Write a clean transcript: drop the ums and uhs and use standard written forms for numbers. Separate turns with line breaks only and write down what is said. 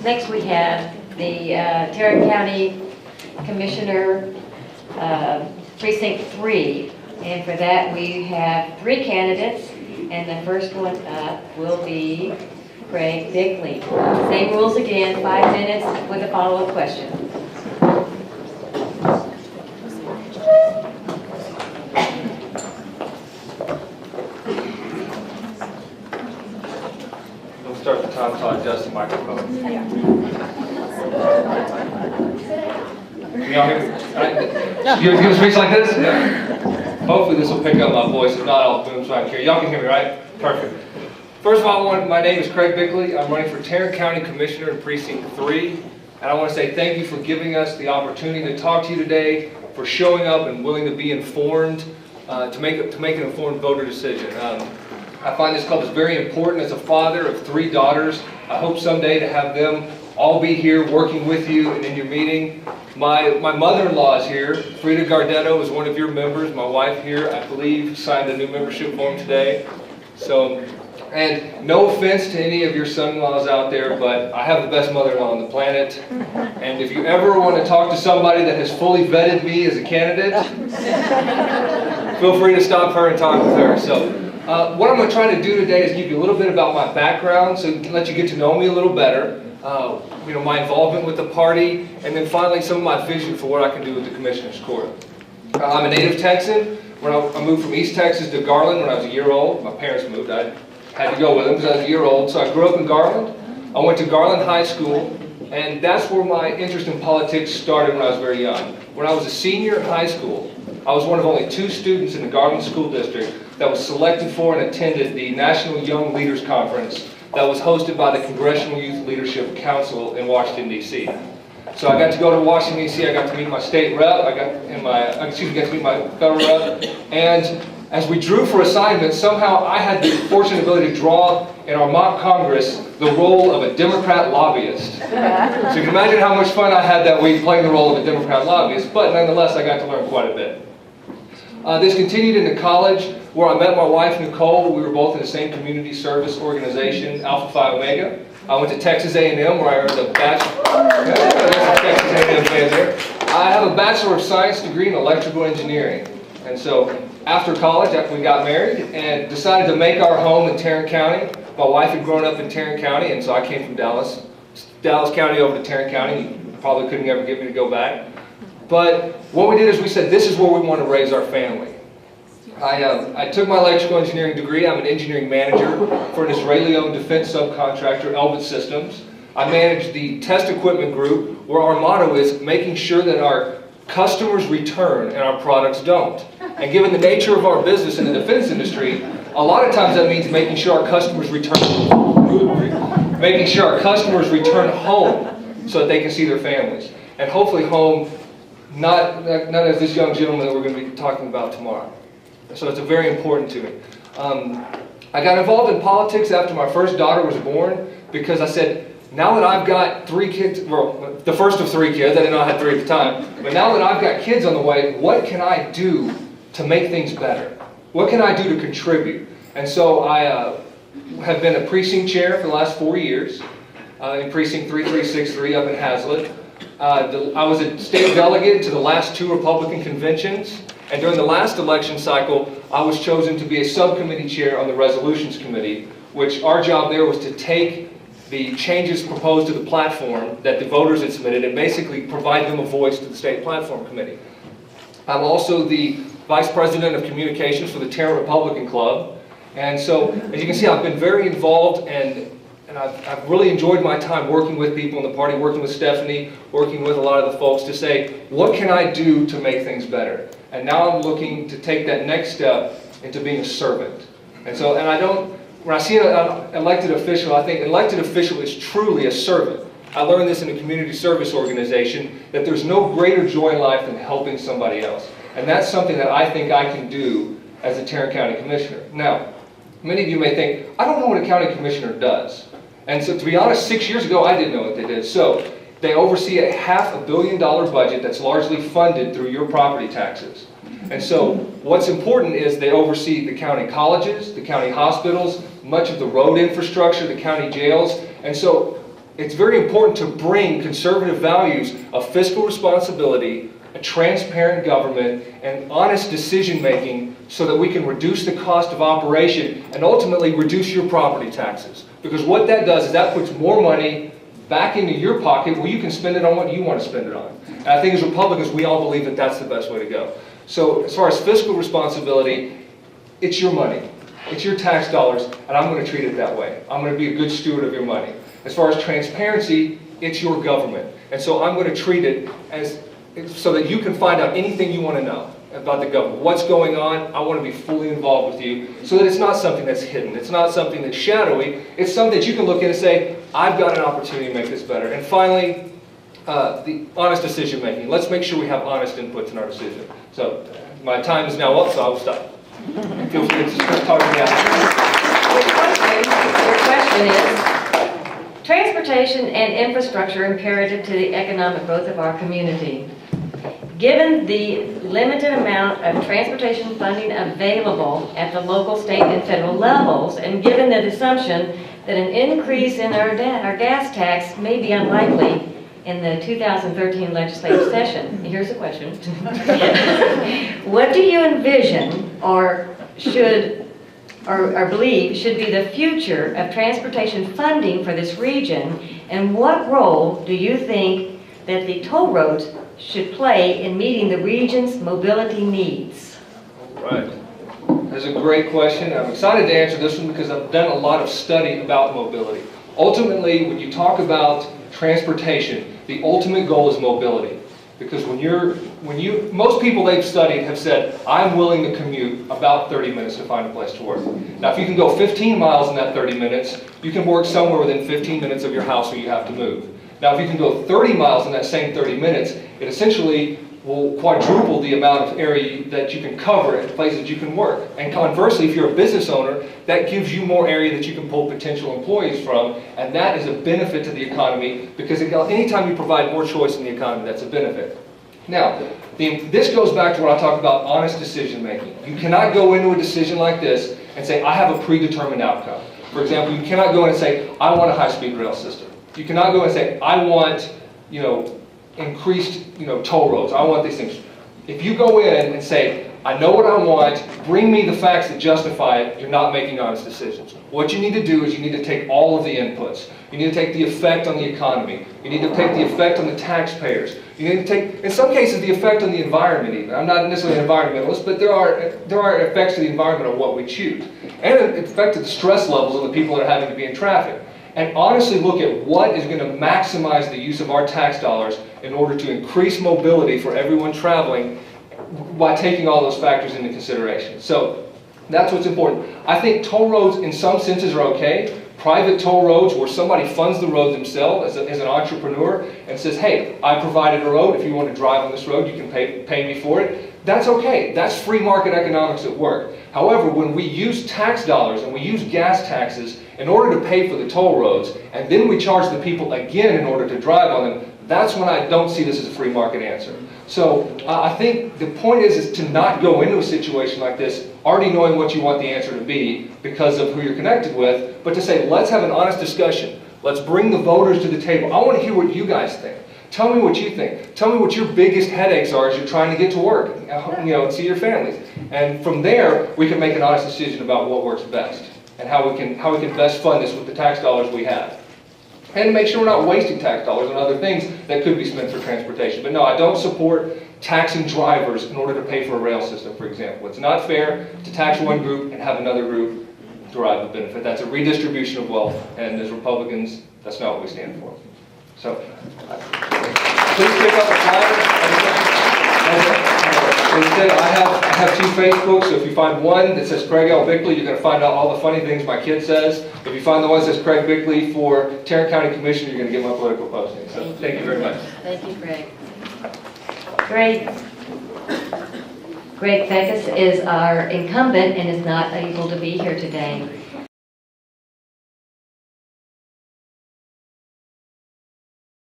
Next we have the Tarrant County Commissioner, Precinct 3. And for that we have 3 candidates. And the first one up will be Craig Bickley. Same rules again, 5 minutes with a follow-up question.
We'll start the time until I adjust the microphone. Can y'all hear me? You gonna speak like this? Yeah. Hopefully this will pick up my voice. If not, I'll boom so I can hear. Y'all can hear me, right? Perfect. First of all, my name is Craig Bickley. I'm running for Tarrant County Commissioner in Precinct 3. And I want to say thank you for giving us the opportunity to talk to you today, for showing up and willing to be informed, to make an informed voter decision. I find this call is very important. As a father of 3 daughters, I hope someday to have them all be here working with you and in your meeting. My mother-in-law is here. Frida Gardetto is one of your members. My wife here, I believe, signed a new membership form today. So, and no offense to any of your son-in-laws out there, but I have the best mother-in-law on the planet. And if you ever want to talk to somebody that has fully vetted me as a candidate, feel free to stop her and talk with her. So, what I'm going to try to do today is give you a little bit about my background, so let you get to know me a little better. My involvement with the party, and then finally some of my vision for what I can do with the Commissioner's Court. I'm a native Texan. When I moved from East Texas to Garland when I was a year old. My parents moved. I had to go with them because I was a year old. So I grew up in Garland. I went to Garland High School, and that's where my interest in politics started when I was very young. When I was a senior in high school, I was one of only 2 students in the Garland School District that was selected for and attended the National Young Leaders Conference that was hosted by the Congressional Youth Leadership Council in Washington, D.C. So I got to go to Washington, D.C. I got to meet my state rep. I got to meet my federal rep. And as we drew for assignments, somehow I had the fortunate ability to draw in our mock Congress the role of a Democrat lobbyist. So you can imagine how much fun I had that week playing the role of a Democrat lobbyist, but nonetheless I got to learn quite a bit. This continued into college, where I met my wife, Nicole. We were both in the same community service organization, Alpha Phi Omega. I went to Texas A&M, where I earned a bachelor. Texas A&M fan there. I have a Bachelor of Science degree in electrical engineering. And so after college, we got married and decided to make our home in Tarrant County. My wife had grown up in Tarrant County, and so I came from Dallas County over to Tarrant County. You probably couldn't ever get me to go back. But what we did is we said, this is where we want to raise our family. I took my electrical engineering degree. I'm an engineering manager for an Israeli-owned defense subcontractor, Elbit Systems. I manage the test equipment group, where our motto is making sure that our customers return and our products don't. And given the nature of our business in the defense industry, a lot of times that means making sure our customers return home so that they can see their families. And hopefully home, not as this young gentleman that we're going to be talking about tomorrow. So it's very important to me. I got involved in politics after my first daughter was born because I said, now that I've got 3 kids, well, the first of 3 kids, I didn't know I had 3 at the time, but now that I've got kids on the way, what can I do to make things better? What can I do to contribute? And so I have been a precinct chair for the last 4 years in Precinct 3363 up in Hazlet. I was a state delegate to the last 2 Republican conventions. And during the last election cycle, I was chosen to be a subcommittee chair on the Resolutions Committee, which our job there was to take the changes proposed to the platform that the voters had submitted and basically provide them a voice to the State Platform Committee. I'm also the Vice President of Communications for the Tarrant Republican Club. And so, as you can see, I've been very involved and I've really enjoyed my time working with people in the party, working with Stephanie, working with a lot of the folks to say, what can I do to make things better? And now I'm looking to take that next step into being a servant. And so, when I see an elected official, I think an elected official is truly a servant. I learned this in a community service organization, that there's no greater joy in life than helping somebody else. And that's something that I think I can do as a Tarrant County Commissioner. Now, many of you may think, I don't know what a county commissioner does. And so to be honest, 6 years ago, I didn't know what they did. So they oversee a $500 million budget that's largely funded through your property taxes. And so what's important is they oversee the county colleges, the county hospitals, much of the road infrastructure, the county jails. And so it's very important to bring conservative values of fiscal responsibility, a transparent government, and honest decision-making so that we can reduce the cost of operation and ultimately reduce your property taxes. Because what that does is that puts more money back into your pocket where you can spend it on what you want to spend it on. And I think as Republicans, we all believe that that's the best way to go. So as far as fiscal responsibility, it's your money. It's your tax dollars, and I'm going to treat it that way. I'm going to be a good steward of your money. As far as transparency, it's your government. And so I'm going to treat it as so that you can find out anything you want to know about the government. What's going on? I want to be fully involved with you so that it's not something that's hidden. It's not something that's shadowy. It's something that you can look at and say, I've got an opportunity to make this better. And finally, the honest decision making. Let's make sure we have honest inputs in our decision. So my time is now up, so I will stop. Feel free to talk to me after.
Your question is, transportation and infrastructure imperative to the economic growth of our community. Given the limited amount of transportation funding available at the local, state, and federal levels, and given the assumption that an increase in our gas tax may be unlikely in the 2013 legislative session, here's the question. What do you envision or believe should be the future of transportation funding for this region, and what role do you think that the toll roads should play in meeting the region's mobility needs?
All right. That's a great question. I'm excited to answer this one because I've done a lot of study about mobility. Ultimately, when you talk about transportation, the ultimate goal is mobility. Because most people they've studied have said, I'm willing to commute about 30 minutes to find a place to work. Now, if you can go 15 miles in that 30 minutes, you can work somewhere within 15 minutes of your house where you have to move. Now, if you can go 30 miles in that same 30 minutes, it essentially will quadruple the amount of area that you can cover at places you can work. And conversely, if you're a business owner, that gives you more area that you can pull potential employees from, and that is a benefit to the economy because anytime you provide more choice in the economy, that's a benefit. Now, this goes back to what I talked about, honest decision making. You cannot go into a decision like this and say, I have a predetermined outcome. For example, you cannot go in and say, I want a high-speed rail system. You cannot go and say, I want, increased, toll roads. I want these things. If you go in and say, I know what I want, bring me the facts that justify it, you're not making honest decisions. What you need to do is you need to take all of the inputs. You need to take the effect on the economy. You need to take the effect on the taxpayers. You need to take, in some cases, the effect on the environment even. I'm not necessarily an environmentalist, but there are effects to the environment on what we choose. And it affects the stress levels of the people that are having to be in traffic. And honestly look at what is going to maximize the use of our tax dollars in order to increase mobility for everyone traveling by taking all those factors into consideration. So that's what's important. I think toll roads in some senses are okay. Private toll roads where somebody funds the road themselves as an entrepreneur and says, hey, I provided a road. If you want to drive on this road, you can pay me for it. That's okay. That's free market economics at work. However, when we use tax dollars and we use gas taxes in order to pay for the toll roads, and then we charge the people again in order to drive on them, that's when I don't see this as a free market answer. So I think the point is to not go into a situation like this already knowing what you want the answer to be because of who you're connected with, but to say, let's have an honest discussion. Let's bring the voters to the table. I want to hear what you guys think. Tell me what you think. Tell me what your biggest headaches are as you're trying to get to work, and see your families. And from there, we can make an honest decision about what works best and how we can best fund this with the tax dollars we have. And to make sure we're not wasting tax dollars on other things that could be spent for transportation. But no, I don't support taxing drivers in order to pay for a rail system, for example. It's not fair to tax one group and have another group derive the benefit. That's a redistribution of wealth, and as Republicans, that's not what we stand for. So, please pick up a flyer. Instead, I have two Facebooks, so if you find one that says Craig L. Bickley, you're going to find out all the funny things my kid says. If you find the one that says Craig Bickley for Tarrant County Commissioner, you're going to get my political posting. So, thank you very much.
Thank you, Craig. Greg Feckus is our incumbent and is not able to be here today.